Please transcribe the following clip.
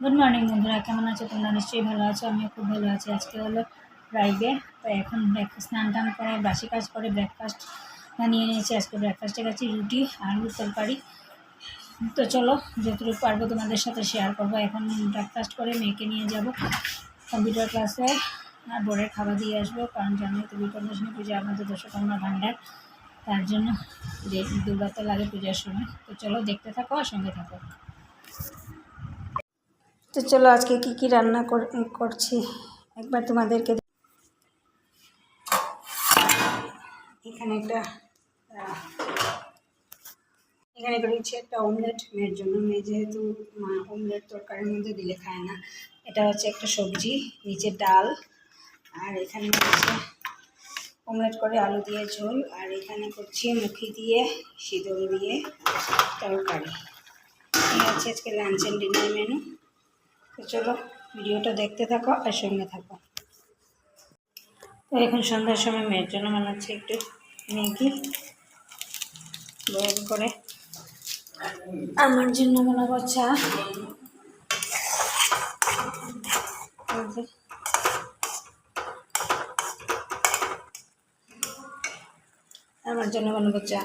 Good morning বন্ধুরা, কেমন আছো তোমরা? নিশ্চয়ই ভালো আছো। আমিও খুব ভালো আছি। আজকে হলো ফ্রাইডে, তো এখন স্নান টান করে বাসি কাজ করে ব্রেকফাস্ট বানিয়ে নিয়েছি। আজকে ব্রেকফাস্টে গেছি রুটি আলুর তরকারি। তো চলো যতটুকু পারবো তোমাদের সাথে শেয়ার করবো। এখন ব্রেকফাস্ট করে মেয়েকে নিয়ে যাব কম্পিউটার ক্লাসে আর বোর্ডের খাবার দিয়ে আসবো, কারণ জানোই তো বিপর্যশনী পূজা আমাদের দশকর্মা ভাণ্ডার, তার জন্য যে দুর্গাতে লাগে পূজার সময়। তো চলো দেখতে থাকো আর সঙ্গে থাকো। তো চলো আজকে কি কি রান্না করছি একবার তোমাদেরকে। এখানে করেছি একটা অমলেট মেয়ের জন্য। মেয়ে যেহেতু অমলেট তরকারির মধ্যে দিলে খায় না। এটা হচ্ছে একটা সবজি, নিচে ডাল, আর এখানে হচ্ছে অমলেট করে আলু দিয়ে ঝোল, আর এখানে করছি মুখি দিয়ে সিঁদুর দিয়ে তরকারি। এই হচ্ছে আজকে লাঞ্চ অ্যান্ড ডিনার মেনু। তো চলো ভিডিওটা দেখতে থাকো আর সঙ্গে থাকো। তো এখন সন্ধ্যার সময় মেয়ের জন্য বানাচ্ছি একটু ম্যাগি বয়েল করে। আমার জন্য বানাবো চা। আমার জন্য বানাবো চা।